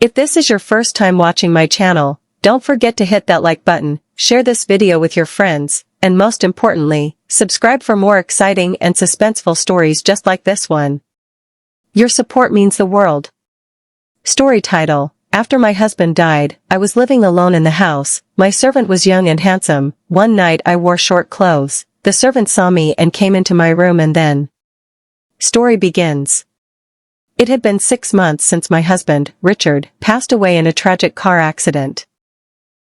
If this is your first time watching my channel, don't forget to hit that like button, share this video with your friends, and most importantly, subscribe for more exciting and suspenseful stories just like this one. Your support means the world. Story title: After my husband died, I was living alone in the house. My servant was young and handsome. One night I wore short clothes. The servant saw me and came into my room, and then story begins. It had been 6 months since my husband, Richard, passed away in a tragic car accident.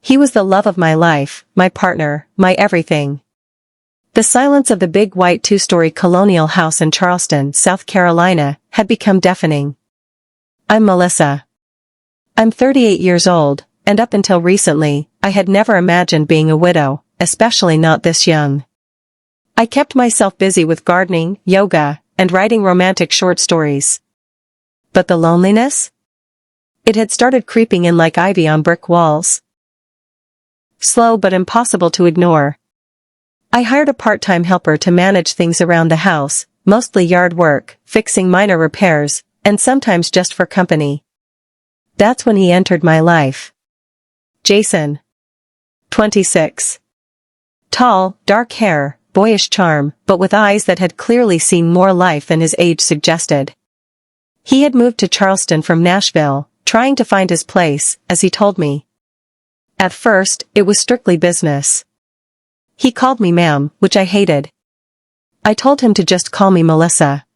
He was the love of my life, my partner, my everything. The silence of the big white 2-story colonial house in Charleston, South Carolina, had become deafening. I'm Melissa. I'm 38 years old, and up until recently, I had never imagined being a widow, especially not this young. I kept myself busy with gardening, yoga, and writing romantic short stories. But the loneliness? It had started creeping in like ivy on brick walls. Slow but impossible to ignore. I hired a part-time helper to manage things around the house, mostly yard work, fixing minor repairs, and sometimes just for company. That's when he entered my life. Jason. 26. Tall, dark hair, boyish charm, but with eyes that had clearly seen more life than his age suggested. He had moved to Charleston from Nashville, trying to find his place, as he told me. At first, it was strictly business. He called me ma'am, which I hated. I told him to just call me Melissa.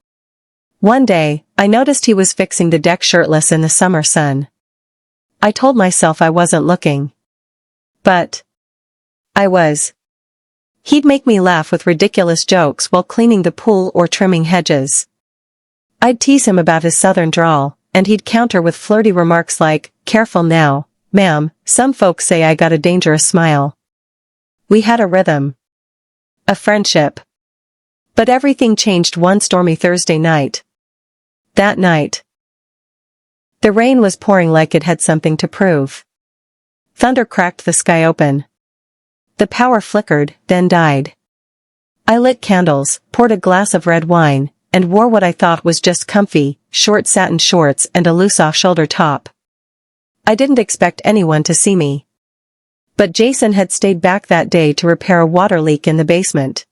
One day, I noticed he was fixing the deck shirtless in the summer sun. I told myself I wasn't looking. But I was. He'd make me laugh with ridiculous jokes while cleaning the pool or trimming hedges. I'd tease him about his southern drawl, and he'd counter with flirty remarks like, "Careful now, ma'am, some folks say I got a dangerous smile." We had a rhythm. A friendship. But everything changed one stormy Thursday night. That night, the rain was pouring like it had something to prove. Thunder cracked the sky open. The power flickered, then died. I lit candles, poured a glass of red wine, and wore what I thought was just comfy, short satin shorts and a loose off-shoulder top. I didn't expect anyone to see me. But Jason had stayed back that day to repair a water leak in the basement.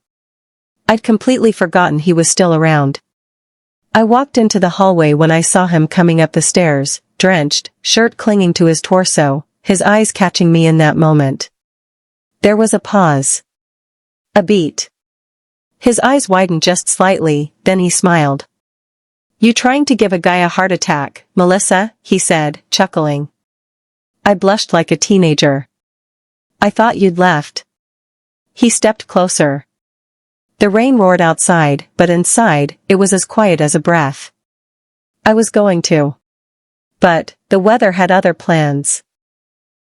I'd completely forgotten he was still around. I walked into the hallway when I saw him coming up the stairs, drenched, shirt clinging to his torso, his eyes catching me in that moment. There was a pause. A beat. His eyes widened just slightly, then he smiled. "You trying to give a guy a heart attack, Melissa?" he said, chuckling. I blushed like a teenager. "I thought you'd left." He stepped closer. The rain roared outside, but inside, it was as quiet as a breath. I was going to. But the weather had other plans.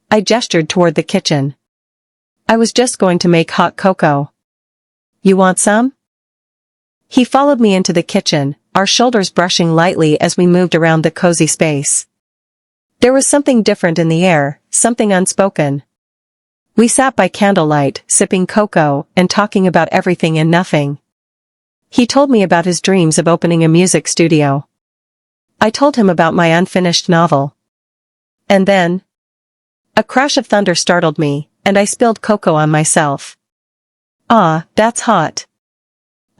I gestured toward the kitchen. I was just going to make hot cocoa. "You want some?" He followed me into the kitchen, our shoulders brushing lightly as we moved around the cozy space. There was something different in the air, something unspoken. We sat by candlelight, sipping cocoa, and talking about everything and nothing. He told me about his dreams of opening a music studio. I told him about my unfinished novel. And then, a crash of thunder startled me, and I spilled cocoa on myself. "Ah, that's hot,"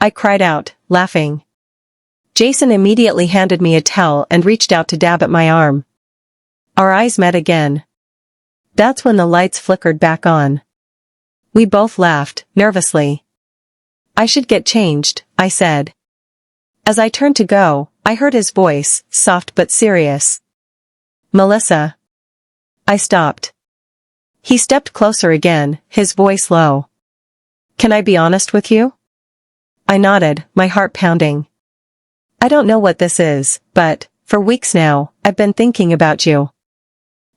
I cried out, laughing. Jason immediately handed me a towel and reached out to dab at my arm. Our eyes met again. That's when the lights flickered back on. We both laughed, nervously. "I should get changed," I said. As I turned to go, I heard his voice, soft but serious. "Melissa." I stopped. He stepped closer again, his voice low. "Can I be honest with you?" I nodded, my heart pounding. "I don't know what this is, but, for weeks now, I've been thinking about you.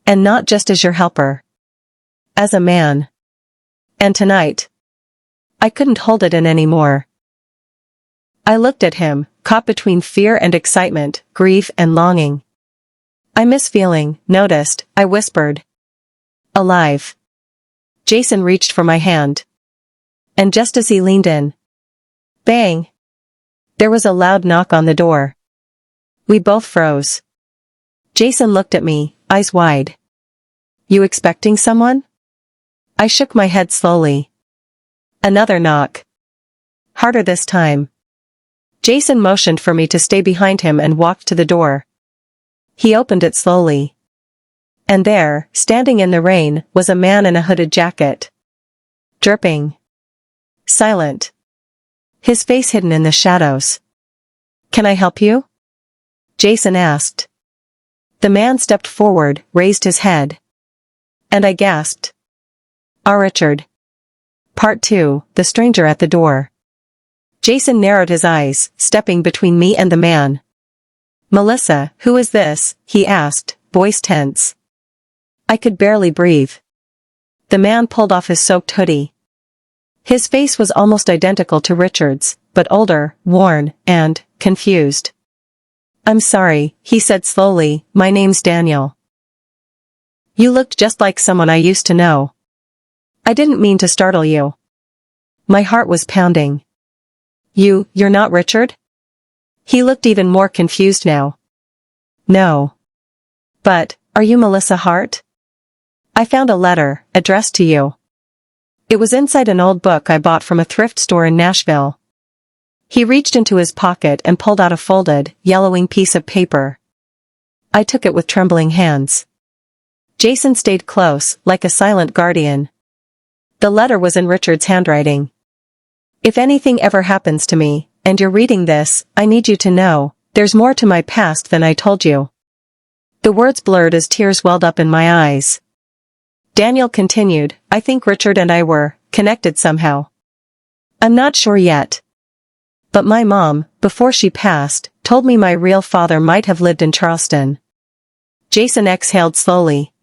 And not just as your helper. As a man. And tonight." I couldn't hold it in anymore. I looked at him, caught between fear and excitement, grief and longing. "I miss feeling noticed," I whispered. "Alive." Jason reached for my hand. And just as he leaned in, bang! There was a loud knock on the door. We both froze. Jason looked at me, eyes wide. You expecting someone? I shook my head slowly. Another knock. Harder this time. Jason motioned for me to stay behind him and walked to the door. He opened it slowly. And there, standing in the rain, was a man in a hooded jacket. Dripping. Silent. His face hidden in the shadows. Can I help you? Jason asked. The man stepped forward, raised his head. And I gasped. Richard. Part 2, The Stranger at the Door. Jason narrowed his eyes, stepping between me and the man. Melissa, who is this? He asked, voice tense. I could barely breathe. The man pulled off his soaked hoodie. His face was almost identical to Richard's, but older, worn, and confused. I'm sorry, he said slowly, my name's Daniel. You looked just like someone I used to know. I didn't mean to startle you. My heart was pounding. You're not Richard? He looked even more confused now. No. But, are you Melissa Hart? I found a letter, addressed to you. It was inside an old book I bought from a thrift store in Nashville. He reached into his pocket and pulled out a folded, yellowing piece of paper. I took it with trembling hands. Jason stayed close, like a silent guardian. The letter was in Richard's handwriting. If anything ever happens to me, and you're reading this, I need you to know, there's more to my past than I told you. The words blurred as tears welled up in my eyes. Daniel continued, I think Richard and I were connected somehow. I'm not sure yet. But my mom, before she passed, told me my real father might have lived in Charleston. Jason exhaled slowly.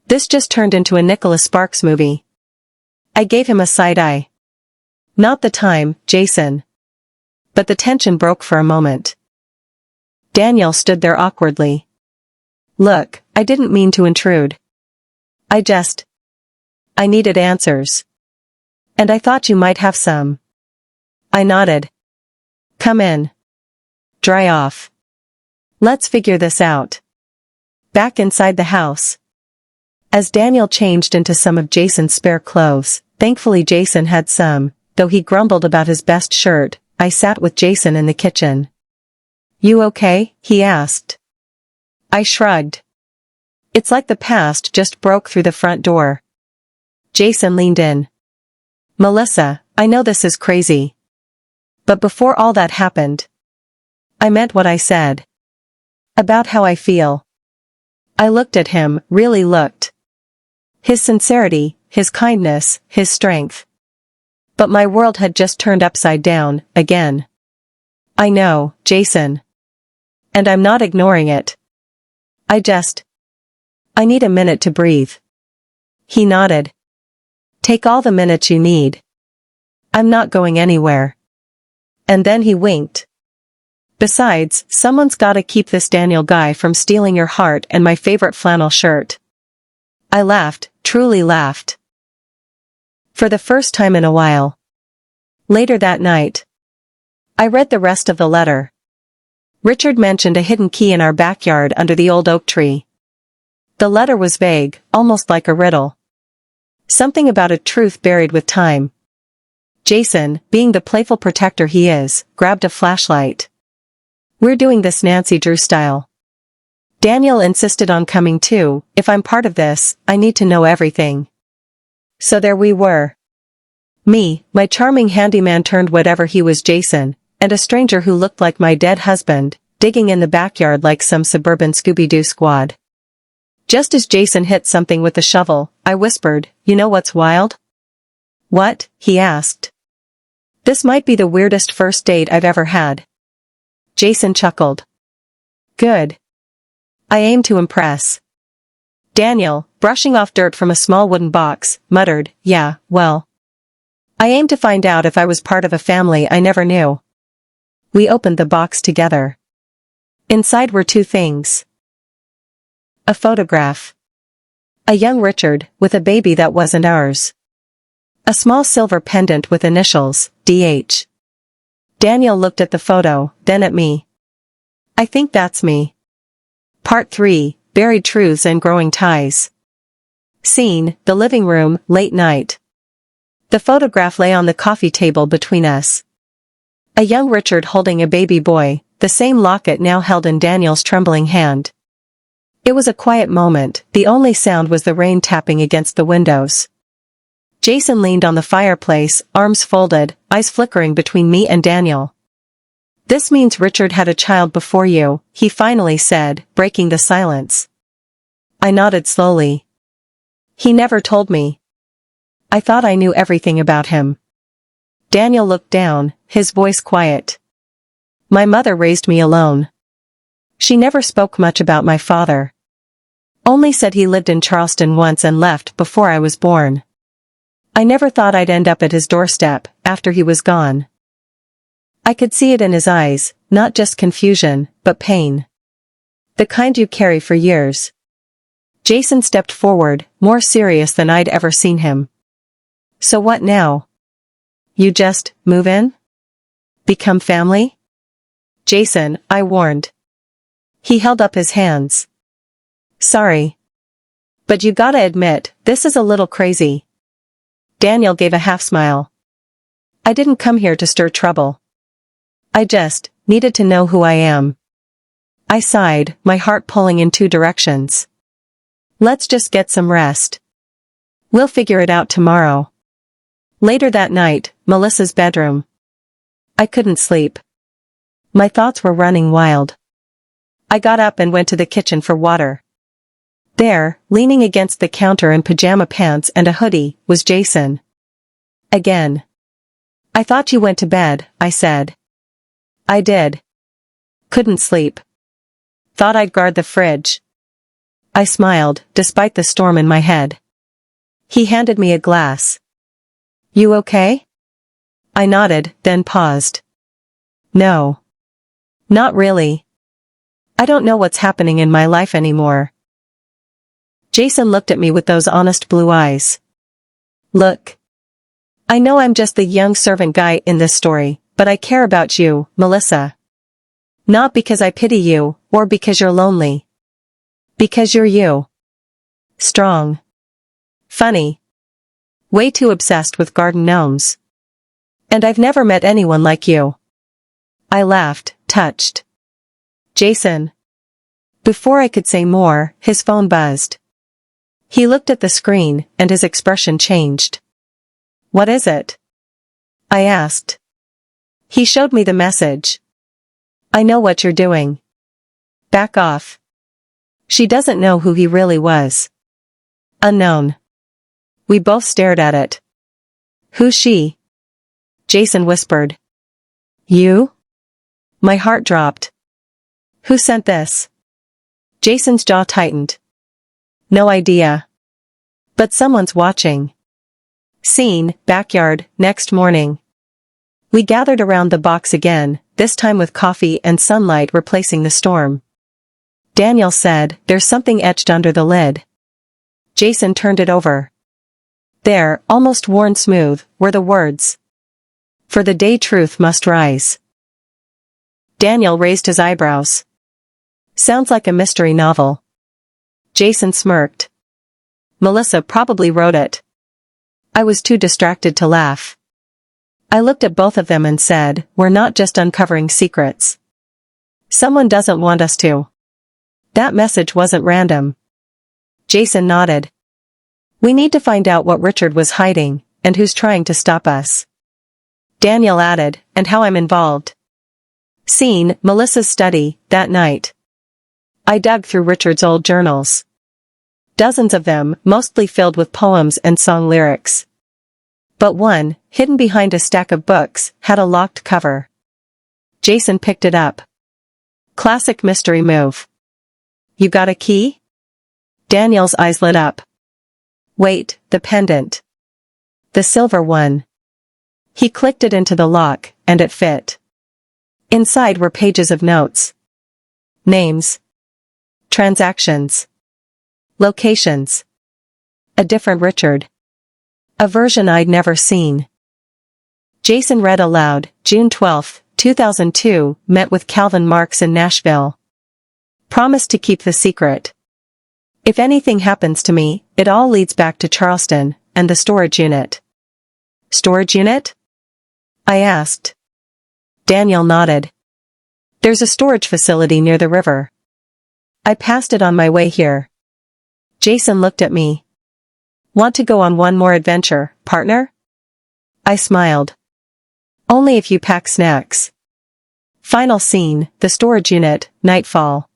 This just turned into a Nicholas Sparks movie. I gave him a side eye. Not the time, Jason. But the tension broke for a moment. Daniel stood there awkwardly. Look, I didn't mean to intrude. I needed answers. And I thought you might have some. I nodded. Come in. Dry off. Let's figure this out. Back inside the house. As Daniel changed into some of Jason's spare clothes, thankfully Jason had some, though he grumbled about his best shirt, I sat with Jason in the kitchen. You okay? He asked. I shrugged. It's like the past just broke through the front door. Jason leaned in. Melissa, I know this is crazy. But before all that happened, I meant what I said. About how I feel. I looked at him, really looked. His sincerity, his kindness, his strength. But my world had just turned upside down, again. I know, Jason. And I'm not ignoring it. I need a minute to breathe. He nodded. Take all the minutes you need. I'm not going anywhere. And then he winked. Besides, someone's gotta keep this Daniel guy from stealing your heart and my favorite flannel shirt. I laughed, truly laughed. For the first time in a while. Later that night, I read the rest of the letter. Richard mentioned a hidden key in our backyard under the old oak tree. The letter was vague, almost like a riddle. Something about a truth buried with time. Jason, being the playful protector he is, grabbed a flashlight. We're doing this Nancy Drew style. Daniel insisted on coming too. If I'm part of this, I need to know everything. So there we were. Me, my charming handyman turned whatever he was Jason, and a stranger who looked like my dead husband, digging in the backyard like some suburban Scooby-Doo squad. Just as Jason hit something with the shovel, I whispered, you know what's wild? What? He asked. This might be the weirdest first date I've ever had. Jason chuckled. Good. I aim to impress. Daniel, brushing off dirt from a small wooden box, muttered, yeah, well. I aim to find out if I was part of a family I never knew. We opened the box together. Inside were two things. A photograph. A young Richard, with a baby that wasn't ours. A small silver pendant with initials, D.H. Daniel looked at the photo, then at me. I think that's me. Part 3, buried truths and growing ties. Scene, the living room, late night. The photograph lay on the coffee table between us. A young Richard holding a baby boy, the same locket now held in Daniel's trembling hand. It was a quiet moment, the only sound was the rain tapping against the windows. Jason leaned on the fireplace, arms folded, eyes flickering between me and Daniel. "This means Richard had a child before you," he finally said, breaking the silence. I nodded slowly. "He never told me. I thought I knew everything about him." Daniel looked down, his voice quiet. "My mother raised me alone. She never spoke much about my father. Only said he lived in Charleston once and left before I was born. I never thought I'd end up at his doorstep, after he was gone." I could see it in his eyes, not just confusion, but pain. The kind you carry for years. Jason stepped forward, more serious than I'd ever seen him. "So what now? You just move in? Become family?" "Jason," I warned. He held up his hands. "Sorry. But you gotta admit, this is a little crazy." Daniel gave a half smile. "I didn't come here to stir trouble. I just needed to know who I am." I sighed, my heart pulling in two directions. "Let's just get some rest. We'll figure it out tomorrow." Later that night, Melissa's bedroom. I couldn't sleep. My thoughts were running wild. I got up and went to the kitchen for water. There, leaning against the counter in pajama pants and a hoodie, was Jason. Again. "I thought you went to bed," I said. "I did. Couldn't sleep. Thought I'd guard the fridge." I smiled, despite the storm in my head. He handed me a glass. "You okay?" I nodded, then paused. "No. Not really. I don't know what's happening in my life anymore." Jason looked at me with those honest blue eyes. "Look. I know I'm just the young servant guy in this story, but I care about you, Melissa. Not because I pity you, or because you're lonely. Because you're you. Strong. Funny. Way too obsessed with garden gnomes. And I've never met anyone like you." I laughed, touched. "Jason." Before I could say more, his phone buzzed. He looked at the screen, and his expression changed. "What is it?" I asked. He showed me the message. "I know what you're doing. Back off." She doesn't know who he really was. Unknown. We both stared at it. "Who's she?" Jason whispered. "You?" My heart dropped. "Who sent this?" Jason's jaw tightened. "No idea. But someone's watching." Scene, backyard, next morning. We gathered around the box again, this time with coffee and sunlight replacing the storm. Daniel said, "There's something etched under the lid." Jason turned it over. There, almost worn smooth, were the words. "For the day truth must rise." Daniel raised his eyebrows. "Sounds like a mystery novel." Jason smirked. "Melissa probably wrote it." I was too distracted to laugh. I looked at both of them and said, "We're not just uncovering secrets. Someone doesn't want us to." That message wasn't random. Jason nodded. "We need to find out what Richard was hiding, and who's trying to stop us." Daniel added, "And how I'm involved." Scene, Melissa's study, that night. I dug through Richard's old journals. Dozens of them, mostly filled with poems and song lyrics. But one, hidden behind a stack of books, had a locked cover. Jason picked it up. Classic mystery move. "You got a key?" Daniel's eyes lit up. "Wait, the pendant. The silver one." He clicked it into the lock, and it fit. Inside were pages of notes. Names. Transactions. Locations. A different Richard. A version I'd never seen. Jason read aloud, June 12, 2002, met with Calvin Marks in Nashville. Promised to keep the secret. If anything happens to me, it all leads back to Charleston and the storage unit. Storage unit? I asked. Daniel nodded. There's a storage facility near the river. I passed it on my way here. Jason looked at me. Want to go on one more adventure, partner? I smiled. Only if you pack snacks. Final scene, the storage unit, nightfall.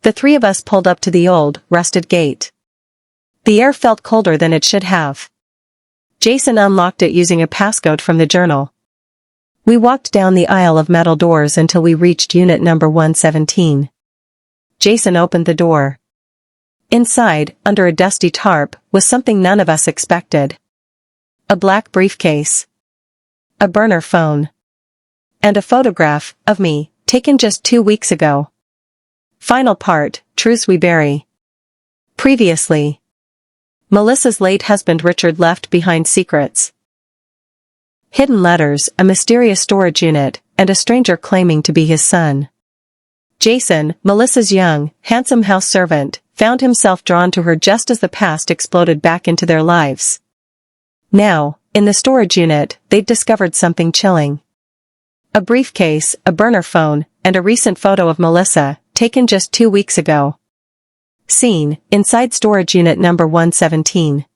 The three of us pulled up to the old, rusted gate. The air felt colder than it should have. Jason unlocked it using a passcode from the journal. We walked down the aisle of metal doors until we reached unit number 117. Jason opened the door. Inside, under a dusty tarp, was something none of us expected. A black briefcase. A burner phone. And a photograph of me, taken just 2 weeks ago. Final part, truths we bury. Previously. Melissa's late husband Richard left behind secrets. Hidden letters, a mysterious storage unit, and a stranger claiming to be his son. Jason, Melissa's young, handsome house servant, found himself drawn to her just as the past exploded back into their lives. Now, in the storage unit, they'd discovered something chilling. A briefcase, a burner phone, and a recent photo of Melissa, taken just 2 weeks ago. Scene, inside storage unit number 117.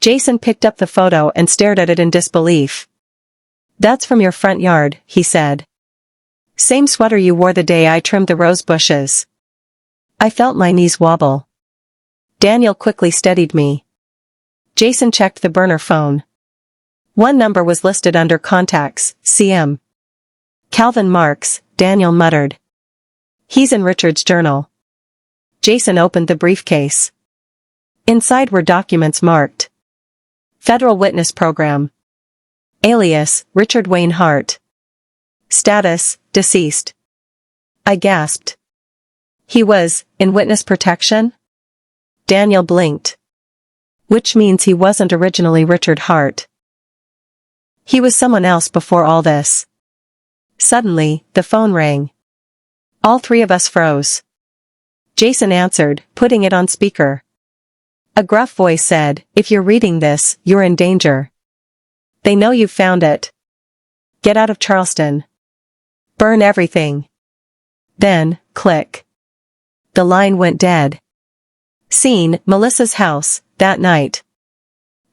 Jason picked up the photo and stared at it in disbelief. That's from your front yard, he said. Same sweater you wore the day I trimmed the rose bushes. I felt my knees wobble. Daniel quickly steadied me. Jason checked the burner phone. One number was listed under contacts, CM. Calvin Marks, Daniel muttered. He's in Richard's journal. Jason opened the briefcase. Inside were documents marked. Federal Witness Program. Alias, Richard Wayne Hart. Status, deceased. I gasped. He was, in witness protection? Daniel blinked. Which means he wasn't originally Richard Hart. He was someone else before all this. Suddenly, the phone rang. All three of us froze. Jason answered, putting it on speaker. A gruff voice said, if you're reading this, you're in danger. They know you've found it. Get out of Charleston. Burn everything. Then, click. The line went dead. Scene, Melissa's house, that night.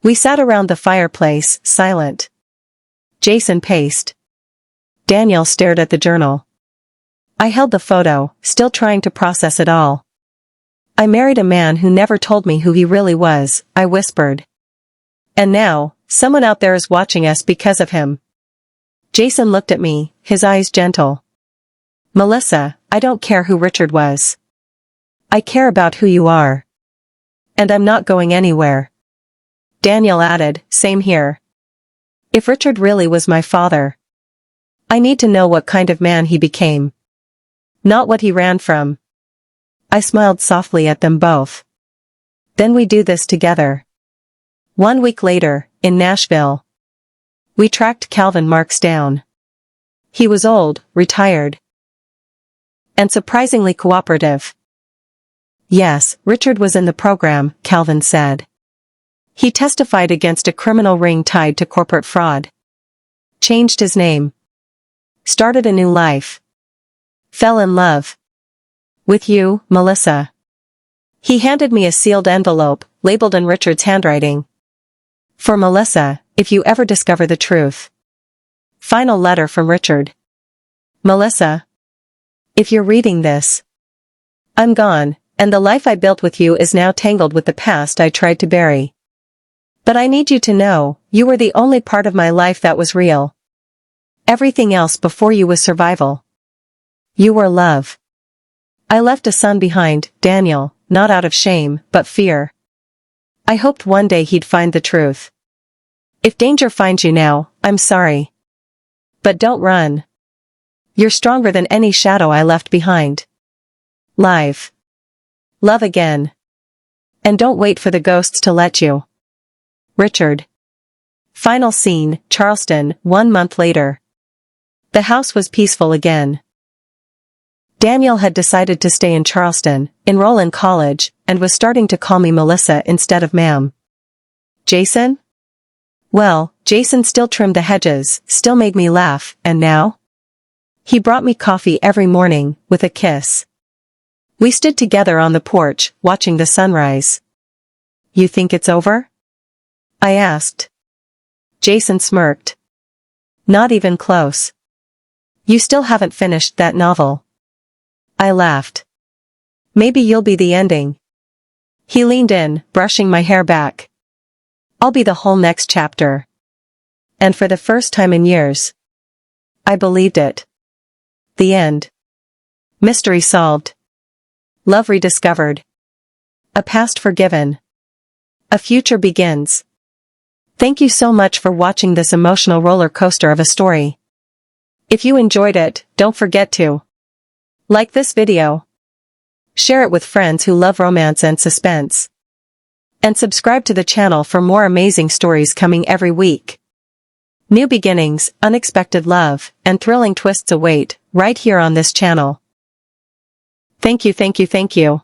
We sat around the fireplace, silent. Jason paced. Daniel stared at the journal. I held the photo, still trying to process it all. I married a man who never told me who he really was, I whispered. And now, someone out there is watching us because of him. Jason looked at me, his eyes gentle. Melissa, I don't care who Richard was. I care about who you are. And I'm not going anywhere. Daniel added, same here. If Richard really was my father, I need to know what kind of man he became. Not what he ran from. I smiled softly at them both. Then we do this together. 1 week later, in Nashville. We tracked Calvin Marks down. He was old, retired, and surprisingly cooperative. Yes, Richard was in the program, Calvin said. He testified against a criminal ring tied to corporate fraud. Changed his name. Started a new life. Fell in love. With you, Melissa. He handed me a sealed envelope, labeled in Richard's handwriting. For Melissa, if you ever discover the truth. Final letter from Richard. Melissa. If you're reading this. I'm gone, and the life I built with you is now tangled with the past I tried to bury. But I need you to know, you were the only part of my life that was real. Everything else before you was survival. You were love. I left a son behind, Daniel, not out of shame, but fear. I hoped one day he'd find the truth. If danger finds you now, I'm sorry. But don't run. You're stronger than any shadow I left behind. Live. Love again. And don't wait for the ghosts to let you. Richard. Final scene, Charleston, 1 month later. The house was peaceful again. Daniel had decided to stay in Charleston, enroll in college, and was starting to call me Melissa instead of ma'am. Jason? Well, Jason still trimmed the hedges, still made me laugh, and now? He brought me coffee every morning, with a kiss. We stood together on the porch, watching the sunrise. You think it's over? I asked. Jason smirked. Not even close. You still haven't finished that novel. I laughed. Maybe you'll be the ending. He leaned in, brushing my hair back. I'll be the whole next chapter. And for the first time in years, I believed it. The end. Mystery solved. Love rediscovered. A past forgiven. A future begins. Thank you so much for watching this emotional roller coaster of a story. If you enjoyed it, don't forget to like this video, share it with friends who love romance and suspense, and subscribe to the channel for more amazing stories coming every week. New beginnings, unexpected love, and thrilling twists await, right here on this channel. Thank you.